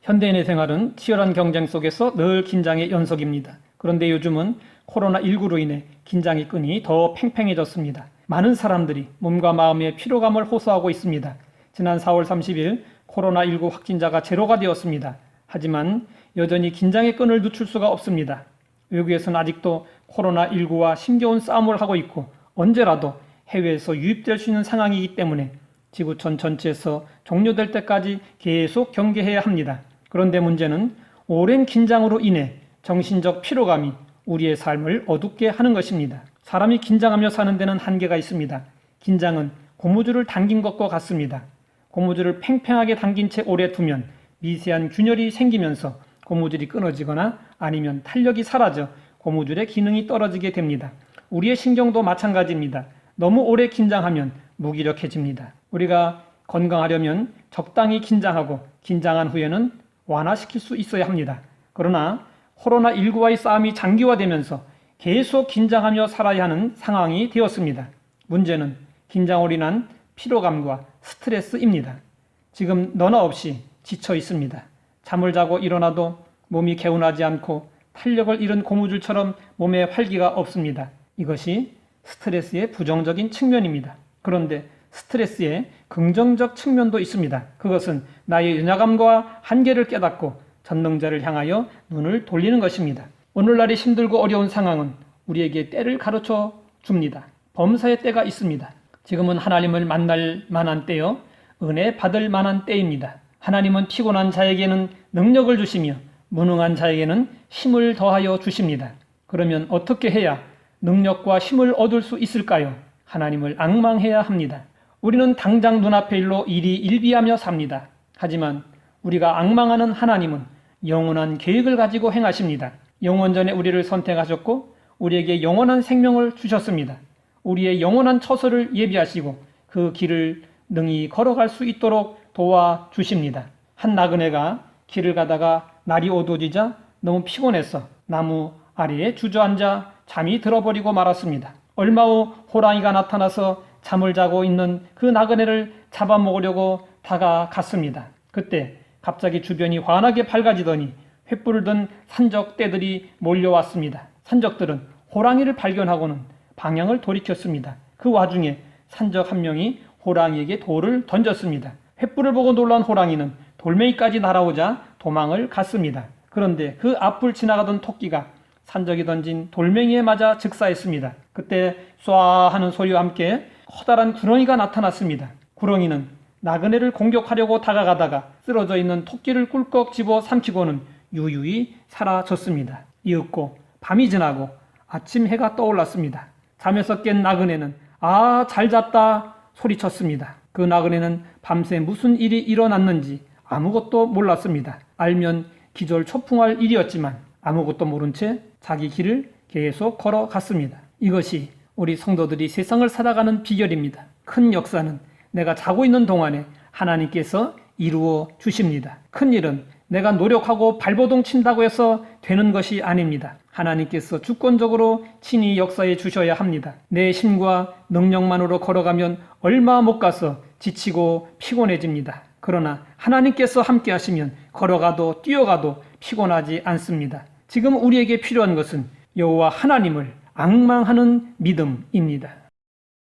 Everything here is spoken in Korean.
현대인의 생활은 치열한 경쟁 속에서 늘 긴장의 연속입니다. 그런데 요즘은 코로나19로 인해 긴장의 끈이 더 팽팽해졌습니다. 많은 사람들이 몸과 마음의 피로감을 호소하고 있습니다. 지난 4월 30일 코로나19 확진자가 제로가 되었습니다. 하지만 여전히 긴장의 끈을 늦출 수가 없습니다. 외국에서는 아직도 코로나19와 힘겨운 싸움을 하고 있고 언제라도 해외에서 유입될 수 있는 상황이기 때문에 지구촌 전체에서 종료될 때까지 계속 경계해야 합니다. 그런데 문제는 오랜 긴장으로 인해 정신적 피로감이 우리의 삶을 어둡게 하는 것입니다. 사람이 긴장하며 사는 데는 한계가 있습니다. 긴장은 고무줄을 당긴 것과 같습니다. 고무줄을 팽팽하게 당긴 채 오래 두면 미세한 균열이 생기면서 고무줄이 끊어지거나 아니면 탄력이 사라져 고무줄의 기능이 떨어지게 됩니다. 우리의 신경도 마찬가지입니다. 너무 오래 긴장하면 무기력해집니다. 우리가 건강하려면 적당히 긴장하고 긴장한 후에는 완화시킬 수 있어야 합니다. 그러나 코로나19와의 싸움이 장기화되면서 계속 긴장하며 살아야 하는 상황이 되었습니다. 문제는 긴장으로 인한 피로감과 스트레스입니다. 지금 너나 없이 지쳐 있습니다. 잠을 자고 일어나도 몸이 개운하지 않고 탄력을 잃은 고무줄처럼 몸에 활기가 없습니다. 이것이 스트레스의 부정적인 측면입니다. 그런데 스트레스의 긍정적 측면도 있습니다. 그것은 나의 연약함과 한계를 깨닫고 전능자를 향하여 눈을 돌리는 것입니다. 오늘날의 힘들고 어려운 상황은 우리에게 때를 가르쳐 줍니다. 범사의 때가 있습니다. 지금은 하나님을 만날 만한 때요, 은혜 받을 만한 때입니다. 하나님은 피곤한 자에게는 능력을 주시며 무능한 자에게는 힘을 더하여 주십니다. 그러면 어떻게 해야 능력과 힘을 얻을 수 있을까요? 하나님을 앙망해야 합니다. 우리는 당장 눈앞의 일로 일희일비하며 삽니다. 하지만 우리가 앙망하는 하나님은 영원한 계획을 가지고 행하십니다. 영원전에 우리를 선택하셨고 우리에게 영원한 생명을 주셨습니다. 우리의 영원한 처소를 예비하시고 그 길을 능히 걸어갈 수 있도록 도와주십니다. 한 나그네가 길을 가다가 날이 어두워지자 너무 피곤해서 나무 아래에 주저앉아 잠이 들어버리고 말았습니다. 얼마 후 호랑이가 나타나서 잠을 자고 있는 그 나그네를 잡아먹으려고 다가갔습니다. 그때 갑자기 주변이 환하게 밝아지더니 횃불을 든 산적떼들이 몰려왔습니다. 산적들은 호랑이를 발견하고는 방향을 돌이켰습니다. 그 와중에 산적 한 명이 호랑이에게 돌을 던졌습니다. 횃불을 보고 놀란 호랑이는 돌멩이까지 날아오자 도망을 갔습니다. 그런데 그 앞을 지나가던 토끼가 산적이 던진 돌멩이에 맞아 즉사했습니다. 그때 쏴 하는 소리와 함께 커다란 구렁이가 나타났습니다. 구렁이는 나그네를 공격하려고 다가가다가 쓰러져 있는 토끼를 꿀꺽 집어 삼키고는 유유히 사라졌습니다. 이윽고 밤이 지나고 아침 해가 떠올랐습니다. 잠에서 깬 나그네는 아, 잘 잤다 소리쳤습니다. 그 나그네는 밤새 무슨 일이 일어났는지 아무것도 몰랐습니다. 알면 기절초풍할 일이었지만 아무것도 모른 채 자기 길을 계속 걸어갔습니다. 이것이 우리 성도들이 세상을 살아가는 비결입니다. 큰 역사는 내가 자고 있는 동안에 하나님께서 이루어 주십니다. 큰 일은 내가 노력하고 발버둥 친다고 해서 되는 것이 아닙니다. 하나님께서 주권적으로 친히 역사해 주셔야 합니다. 내 힘과 능력만으로 걸어가면 얼마 못 가서 지치고 피곤해집니다. 그러나 하나님께서 함께 하시면 걸어가도 뛰어가도 피곤하지 않습니다. 지금 우리에게 필요한 것은 여호와 하나님을 앙망하는 믿음입니다.